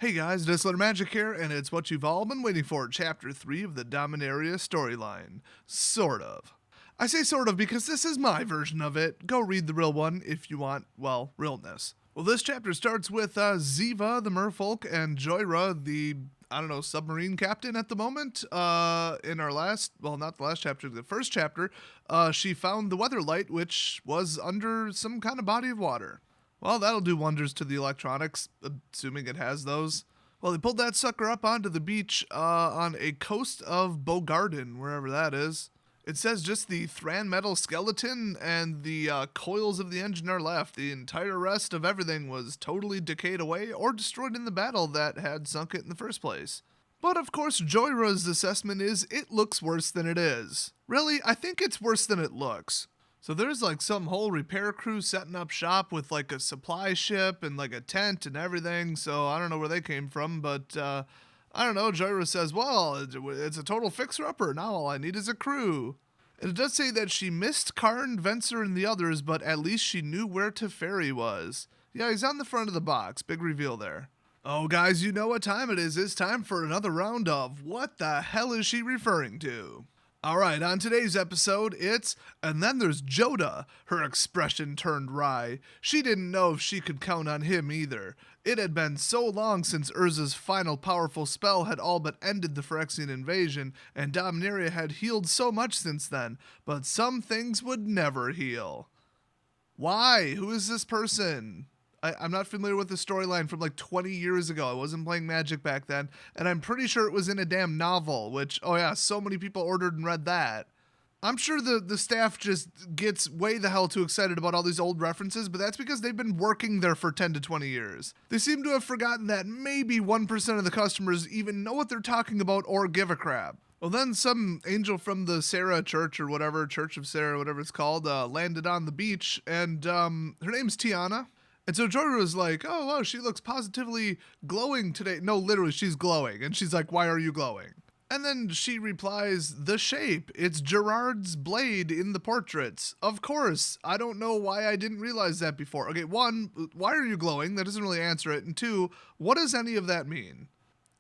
Hey guys, Desolator Magic here, and it's what you've all been waiting for, Chapter 3 of the Dominaria storyline. Sort of. I say sort of because this is my version of it. Go read the real one if you want, well, realness. Well, this chapter starts with Ziva, the merfolk, and Joyra, the, submarine captain at the moment. In our last, well, not the last chapter, the first chapter, she found the Weatherlight, which was under some kind of body of water. Well, that'll do wonders to the electronics, assuming it has those. Well, they pulled that sucker up onto the beach on a coast of Bogarden, wherever that is. It says just the Thran metal skeleton and the coils of the engine are left. The entire rest of everything was totally decayed away or destroyed in the battle that had sunk it in the first place. But of course, Joyra's assessment is it looks worse than it is. Really, I think it's worse than it looks. So there's like some whole repair crew setting up shop with like a supply ship and like a tent and everything. So I don't know where they came from, but I don't know. Joyra says, well, it's a total fixer-upper. Now all I need is a crew. And it does say that she missed Karn, Venser, and the others, but at least she knew where Teferi was. Yeah, he's on the front of the box. Big reveal there. Oh, guys, you know what time it is. It's time for another round of What the Hell Is She Referring To? Alright, on today's episode, it's, and then there's Joda. Her expression turned wry. She didn't know if she could count on him either. It had been so long since Urza's final powerful spell had all but ended the Phyrexian invasion, and Dominaria had healed so much since then, but some things would never heal. Why? Who is this person? I'm not familiar with the storyline from like 20 years ago. I wasn't playing Magic back then, and I'm pretty sure it was in a damn novel, which, oh yeah, so many people ordered and read that. I'm sure the staff just gets way the hell too excited about all these old references, but that's because they've been working there for 10 to 20 years. They seem to have forgotten that maybe 1% of the customers even know what they're talking about or give a crap. Well, then some angel from the Sarah Church or whatever, Church of Sarah, whatever it's called, landed on the beach, and her name's Tiana. And so Joyra was like, oh, wow, she looks positively glowing today. No, literally, she's glowing. And she's like, why are you glowing? And then she replies, the shape. It's Gerard's blade in the portraits. Of course. I don't know why I didn't realize that before. Okay, one, why are you glowing? That doesn't really answer it. And two, what does any of that mean?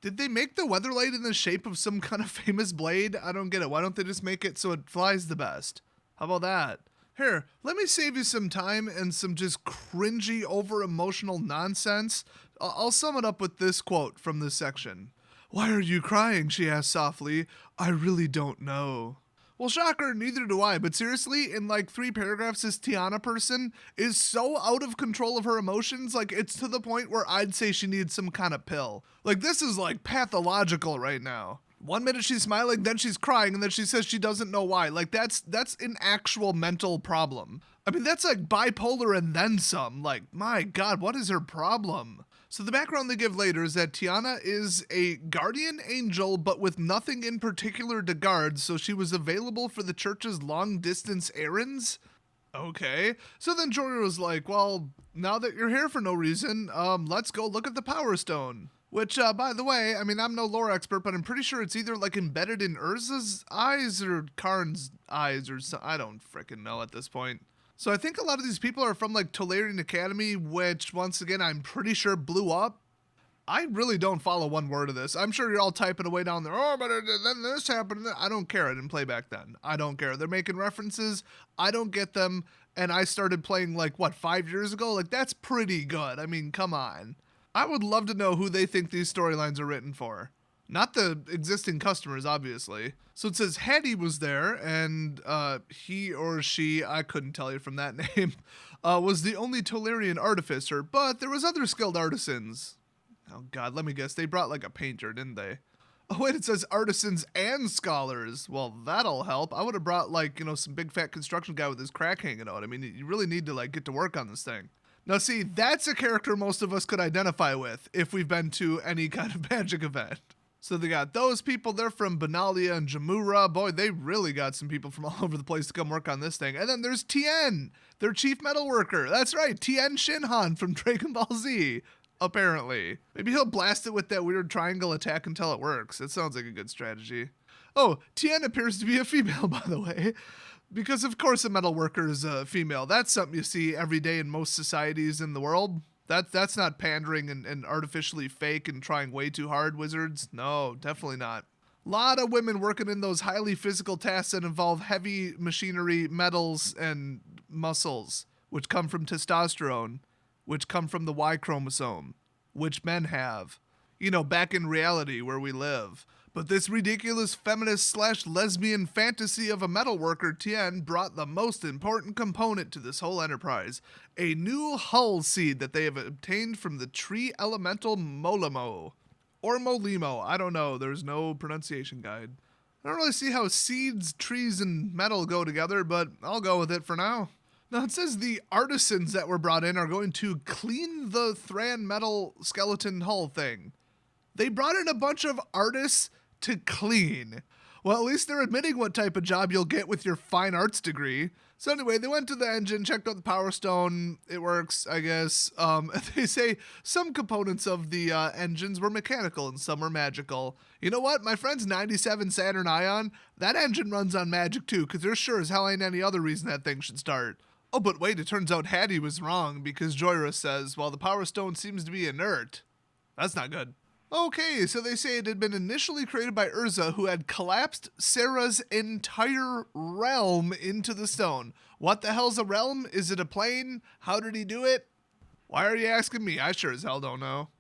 Did they make the Weatherlight in the shape of some kind of famous blade? I don't get it. Why don't they just make it so it flies the best? How about that? Here, let me save you some time and some just cringy, over-emotional nonsense. I'll sum it up with this quote from this section. Why are you crying? She asked softly. I really don't know. Well, shocker, neither do I, but seriously, in like 3 paragraphs, this Tiana person is so out of control of her emotions, like it's to the point where I'd say she needs some kind of pill. Like this is like pathological right now. One minute she's smiling, then she's crying, and then she says she doesn't know why. Like, that's an actual mental problem. I mean, that's like bipolar and then some. Like, my God, what is her problem? So the background they give later is that Tiana is a guardian angel, but with nothing in particular to guard, so she was available for the church's long-distance errands? Okay. So then Joyra was like, well, now that you're here for no reason, let's go look at the Power Stone. Which, by the way, I mean, I'm no lore expert, but I'm pretty sure it's either, like, embedded in Urza's eyes or Karn's eyes or so. I don't frickin' know at this point. So I think a lot of these people are from, like, Tolarian Academy, which, once again, I'm pretty sure blew up. I really don't follow one word of this. I'm sure you're all typing away down there, oh, but then this happened. I don't care. I didn't play back then. I don't care. They're making references. I don't get them. And I started playing, like, 5 years ago? Like, that's pretty good. I mean, come on. I would love to know who they think these storylines are written for. Not the existing customers, obviously. So it says Hattie was there, and he or she, I couldn't tell you from that name, was the only Tolarian artificer, but there was other skilled artisans. Oh God, let me guess, they brought like a painter, didn't they? Oh wait, it says artisans and scholars. Well, that'll help. I would have brought like, some big fat construction guy with his crack hanging out. I mean, you really need to like get to work on this thing. Now see, that's a character most of us could identify with if we've been to any kind of magic event. So they got those people, they're from Benalia and Jamura. Boy, they really got some people from all over the place to come work on this thing. And then there's Tien, their chief metal worker. That's right, Tien Shinhan from Dragon Ball Z, apparently. Maybe he'll blast it with that weird triangle attack until it works. It sounds like a good strategy. Oh, Tien appears to be a female, by the way. Because of course a metal worker is a female. That's something you see every day in most societies in the world. That's not pandering and artificially fake and trying way too hard, wizards. No, definitely not. Lot of women working in those highly physical tasks that involve heavy machinery, metals, and muscles, which come from testosterone, which come from the Y chromosome, which men have. You know, back in reality where we live. But this ridiculous feminist / lesbian fantasy of a metal worker, Tien, brought the most important component to this whole enterprise. A new hull seed that they have obtained from the tree elemental Molimo. Or Molimo, I don't know, there's no pronunciation guide. I don't really see how seeds, trees, and metal go together, but I'll go with it for now. Now it says the artisans that were brought in are going to clean the Thran metal skeleton hull thing. They brought in a bunch of artists to clean. Well, at least they're admitting what type of job you'll get with your fine arts degree. So anyway, they went to the engine, checked out the power stone. It works, I guess. They say some components of the engines were mechanical and some were magical. You know what? My friend's 97 Saturn Ion, that engine runs on magic too, because there sure as hell ain't any other reason that thing should start. Oh, but wait, it turns out Hattie was wrong, because Joyra says, well, the power stone seems to be inert. That's not good. Okay, so they say it had been initially created by Urza, who had collapsed Sarah's entire realm into the stone. What the hell's a realm? Is it a plane? How did he do it? Why are you asking me? I sure as hell don't know.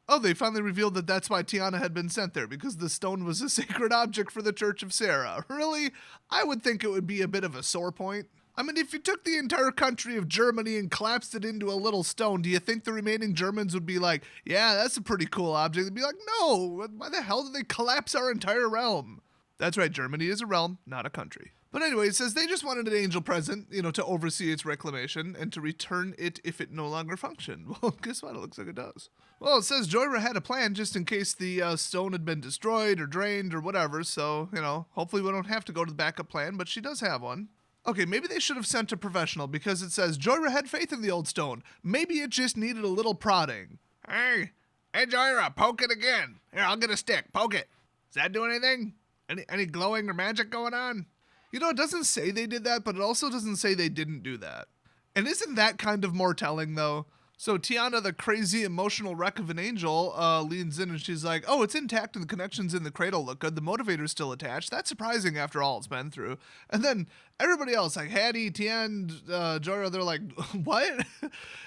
Oh, they finally revealed that that's why Tiana had been sent there, because the stone was a sacred object for the Church of Sarah. Really? I would think it would be a bit of a sore point. I mean, if you took the entire country of Germany and collapsed it into a little stone, do you think the remaining Germans would be like, yeah, that's a pretty cool object? They'd be like, no, why the hell did they collapse our entire realm? That's right, Germany is a realm, not a country. But anyway, it says they just wanted an angel present, to oversee its reclamation and to return it if it no longer functioned. Well, guess what? It looks like it does. Well, it says Joyra had a plan just in case the stone had been destroyed or drained or whatever, so, hopefully we don't have to go to the backup plan, but she does have one. Okay, maybe they should have sent a professional because it says Joyra had faith in the old stone. Maybe it just needed a little prodding. Hey Joyra, poke it again. Here, I'll get a stick. Poke it. Does that do anything? Any glowing or magic going on? It doesn't say they did that, but it also doesn't say they didn't do that. And isn't that kind of more telling, though? So Tiana, the crazy emotional wreck of an angel, leans in and she's like, oh, it's intact and the connections in the cradle look good. The motivator's still attached. That's surprising after all it's been through. And then everybody else, like Hattie, Tien, Joyra, they're like, what?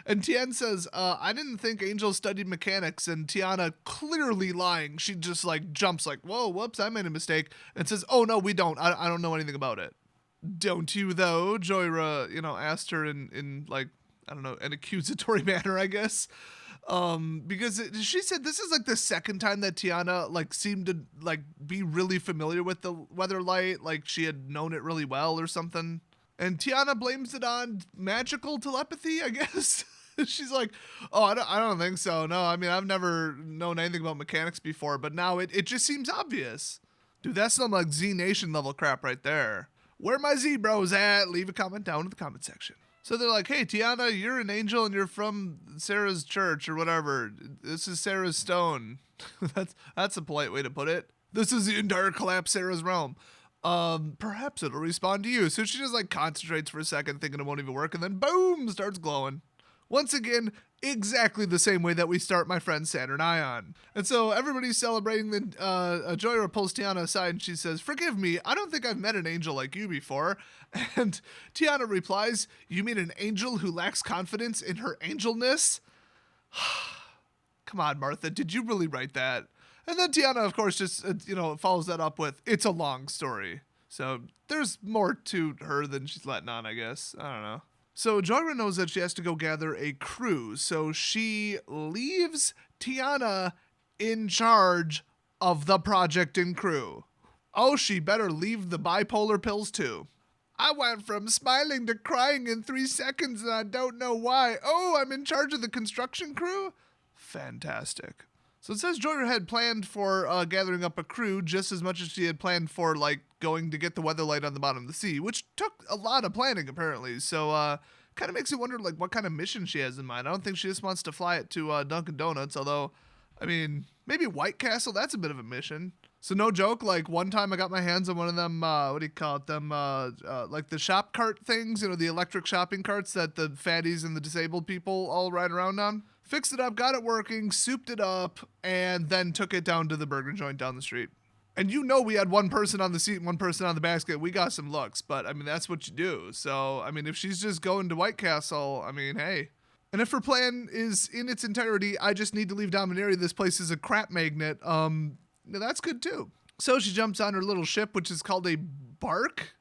And Tien says, I didn't think angels studied mechanics. And Tiana, clearly lying, she just jumps like, whoa, whoops, I made a mistake. And says, oh, no, we don't. I don't know anything about it. Don't you, though? Joyra, asked her in I don't know, an accusatory manner, I guess. Because she said this is the second time that Tiana seemed to be really familiar with the Weatherlight, she had known it really well or something. And Tiana blames it on magical telepathy, I guess. She's like, oh, I don't think so. No, I mean, I've never known anything about mechanics before, but now it just seems obvious. Dude, that's some Z Nation level crap right there. Where my Z bros at? Leave a comment down in the comment section. So they're like, hey, Tiana, you're an angel and you're from Sarah's church or whatever. This is Sarah's stone. That's a polite way to put it. This is the entire collapse Sarah's realm. Perhaps it'll respond to you. So she just concentrates for a second thinking it won't even work and then boom, starts glowing. Once again, exactly the same way that we start my friend Saturn Ion. And so everybody's celebrating. Then Joyra pulls Tiana aside and she says, forgive me, I don't think I've met an angel like you before. And Tiana replies, you mean an angel who lacks confidence in her angelness? Come on, Martha, did you really write that? And then Tiana, of course, just, follows that up with, it's a long story. So there's more to her than she's letting on, I guess. I don't know. So Joyra knows that she has to go gather a crew, so she leaves Tiana in charge of the project and crew. Oh, she better leave the bipolar pills too. I went from smiling to crying in 3 seconds and I don't know why. Oh, I'm in charge of the construction crew? Fantastic. So it says Joyra had planned for gathering up a crew just as much as she had planned for going to get the Weatherlight on the bottom of the sea, which took a lot of planning apparently. So kind of makes you wonder what kind of mission she has in mind. I don't think she just wants to fly it to Dunkin' Donuts, although, I mean, maybe White Castle, that's a bit of a mission. So no joke, one time I got my hands on one of them, what do you call it, them, the shop cart things, the electric shopping carts that the fatties and the disabled people all ride around on. fixed it up, got it working, souped it up, and then took it down to the burger joint down the street. And you know we had one person on the seat and one person on the basket. We got some looks, but I mean, that's what you do. So, I mean, if she's just going to White Castle, I mean, hey. And if her plan is in its entirety, I just need to leave Dominaria, this place is a crap magnet, that's good too. So she jumps on her little ship, which is called a bark.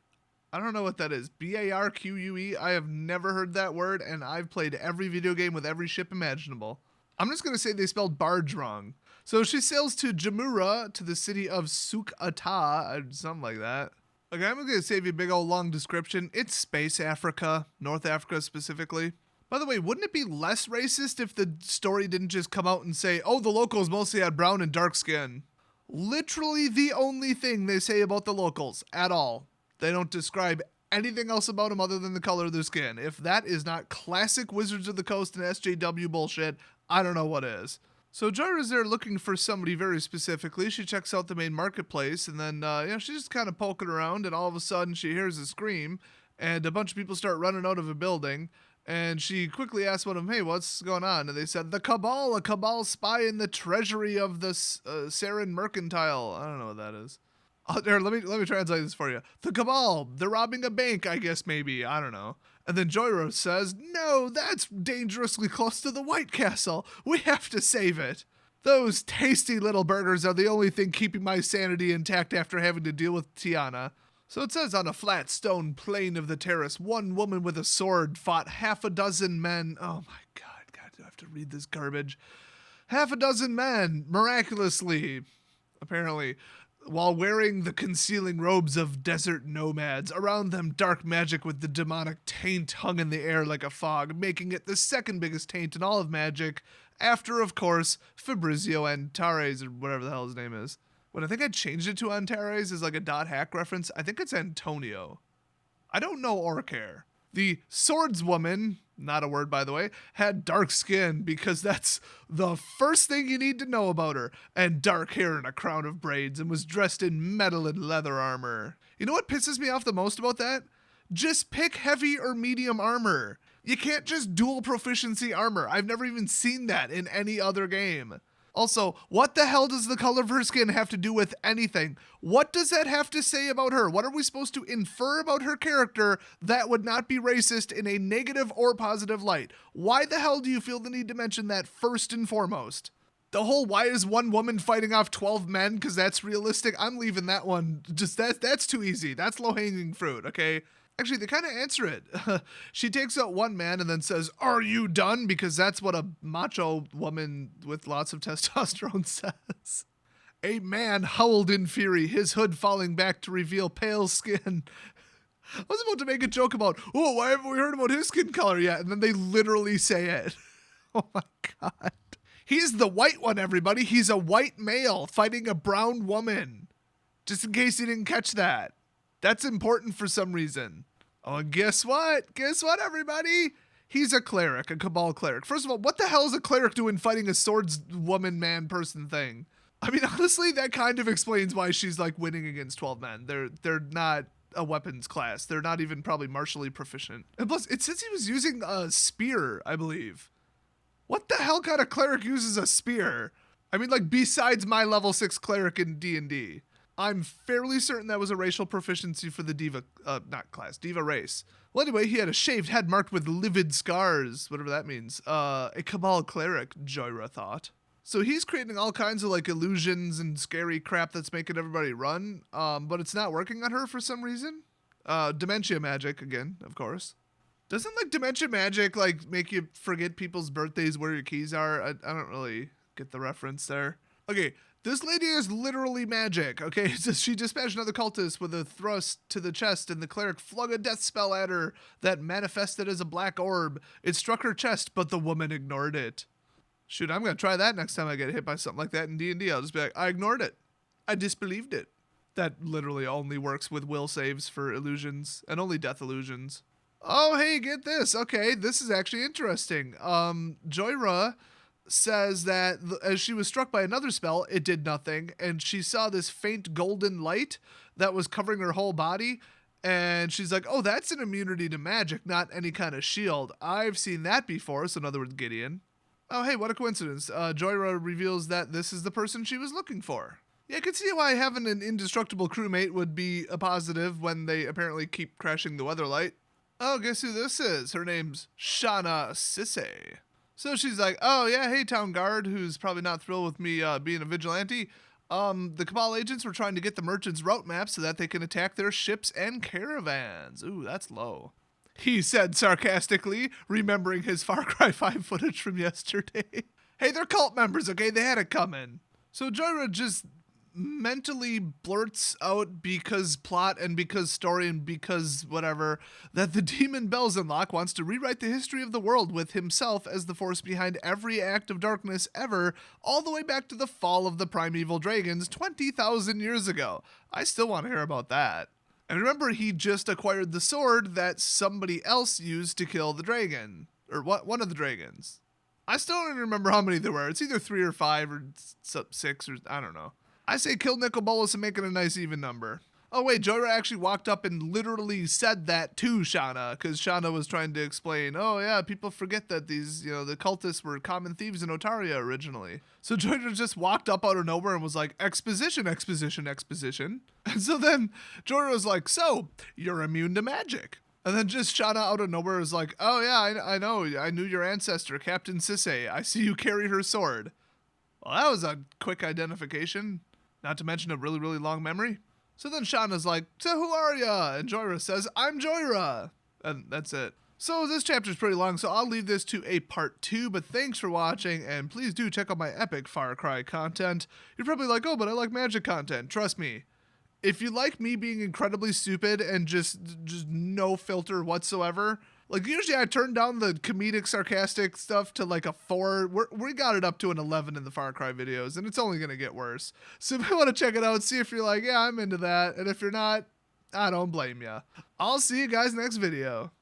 I don't know what that is. B-A-R-Q-U-E. I have never heard that word, and I've played every video game with every ship imaginable. I'm just going to say they spelled barge wrong. So she sails to Jamura, to the city of Suk'Ata, something like that. Okay, I'm going to save you a big old long description. It's Space Africa, North Africa specifically. By the way, wouldn't it be less racist if the story didn't just come out and say, oh, the locals mostly had brown and dark skin? Literally the only thing they say about the locals at all. They don't describe anything else about them other than the color of their skin. If that is not classic Wizards of the Coast and SJW bullshit, I don't know what is. So Jara's there looking for somebody very specifically. She checks out the main marketplace, and then she's just kind of poking around, and all of a sudden she hears a scream, and a bunch of people start running out of a building, and she quickly asks one of them, hey, what's going on? And they said, the Cabal, a Cabal spy in the treasury of the Saren Mercantile. I don't know what that is. Oh, there, let me translate this for you. The Cabal, they're robbing a bank, I guess, maybe. I don't know. And then Joyro says, no, that's dangerously close to the White Castle. We have to save it. Those tasty little burgers are the only thing keeping my sanity intact after having to deal with Tiana. So it says on a flat stone plain of the terrace, one woman with a sword fought half a dozen men. Oh my God, do I have to read this garbage? Half a dozen men, miraculously, apparently, while wearing the concealing robes of desert nomads. Around them, dark magic with the demonic taint hung in the air like a fog, making it the second biggest taint in all of magic, after, of course, Fabrizio Antares, or whatever the hell his name is. But I think I changed it to Antares as like a dot hack reference. I think it's Antonio. I don't know or care. The swordswoman, not a word by the way, had dark skin because that's the first thing you need to know about her, and dark hair and a crown of braids, and was dressed in metal and leather armor. You know what pisses me off the most about that? Just pick heavy or medium armor. You can't just dual proficiency armor. I've never even seen that in any other game. Also, what the hell does the color of her skin have to do with anything? What does that have to say about her? What are we supposed to infer about her character that would not be racist in a negative or positive light? Why the hell do you feel the need to mention that first and foremost? The whole why is one woman fighting off 12 men because that's realistic? I'm leaving that one. Just that's too easy. That's low-hanging fruit, okay? Actually, they kind of answer it. She takes out one man and then says, are you done? Because that's what a macho woman with lots of testosterone says. A man howled in fury, his hood falling back to reveal pale skin. I was about to make a joke about, oh, why haven't we heard about his skin color yet? And then they literally say it. Oh my God. He's the white one, everybody. He's a white male fighting a brown woman. Just in case you didn't catch that. That's important for some reason. Oh, and guess what? Guess what, everybody? He's a cleric, a Cabal cleric. First of all, what the hell is a cleric doing fighting a swordswoman man person thing? I mean, honestly, that kind of explains why she's like winning against 12 men. They're not a weapons class. They're not even probably martially proficient. And plus, it says he was using a spear, I believe. What the hell kind of cleric uses a spear? I mean, like, besides my level 6 cleric in D&D. I'm fairly certain that was a racial proficiency for the Diva, Diva race. Well, anyway, he had a shaved head marked with livid scars, whatever that means. A Cabal cleric, Joyra thought. So he's creating all kinds of, like, illusions and scary crap that's making everybody run, but it's not working on her for some reason. Dementia magic, again, of course. Doesn't, like, dementia magic, like, make you forget people's birthdays, where your keys are? I don't really get the reference there. Okay. This lady is literally magic, okay? So she dispatched another cultist with a thrust to the chest, and the cleric flung a death spell at her that manifested as a black orb. It struck her chest, but the woman ignored it. Shoot, I'm going to try that next time I get hit by something like that in D&D. I'll just be like, I ignored it. I disbelieved it. That literally only works with will saves for illusions, and only death illusions. Oh, hey, get this. Okay, this is actually interesting. Joyra says that as she was struck by another spell, it did nothing, and she saw this faint golden light that was covering her whole body, and she's like, oh, that's an immunity to magic, not any kind of shield. I've seen that before, so in other words, Gideon. Oh, hey, what a coincidence. Joyra reveals that this is the person she was looking for. Yeah, I can see why having an indestructible crewmate would be a positive when they apparently keep crashing the Weatherlight. Oh, guess who this is? Her name's Shauna Sisse. So she's like, oh yeah, hey town guard, who's probably not thrilled with me being a vigilante. The Cabal agents were trying to get the merchants' route maps so that they can attack their ships and caravans. Ooh, that's low. He said sarcastically, remembering his Far Cry 5 footage from yesterday. Hey, they're cult members, okay? They had it coming. So Joyra just mentally blurts out, because plot and because story and because whatever, that the demon Belzenlock wants to rewrite the history of the world with himself as the force behind every act of darkness ever, all the way back to the fall of the primeval dragons 20,000 years ago. I still want to hear about that. And remember, he just acquired the sword that somebody else used to kill the dragon. Or one of the dragons. I still don't even remember how many there were. It's either 3 or 5 or 6 or I don't know. I say kill Nicol Bolas and make it a nice even number. Oh wait, Joyra actually walked up and literally said that to Shauna, because Shauna was trying to explain, oh yeah, people forget that these, the cultists were common thieves in Otaria originally. So Joyra just walked up out of nowhere and was like, exposition, exposition, exposition. And so then Joyra was like, so, you're immune to magic. And then just Shauna out of nowhere was like, oh yeah, I know, I knew your ancestor, Captain Sisse. I see you carry her sword. Well, that was a quick identification. Not to mention a really, really long memory. So then Shauna's like, so who are ya? And Joyra says, I'm Joyra. And that's it. So this chapter's pretty long, so I'll leave this to a part 2, but thanks for watching, and please do check out my epic Far Cry content. You're probably like, oh, but I like magic content. Trust me. If you like me being incredibly stupid and just no filter whatsoever, like usually I turn down the comedic sarcastic stuff to like a 4. We got it up to an 11 in the Far Cry videos, and it's only going to get worse. So if you want to check it out, see if you're like, yeah, I'm into that. And if you're not, I don't blame ya. I'll see you guys next video.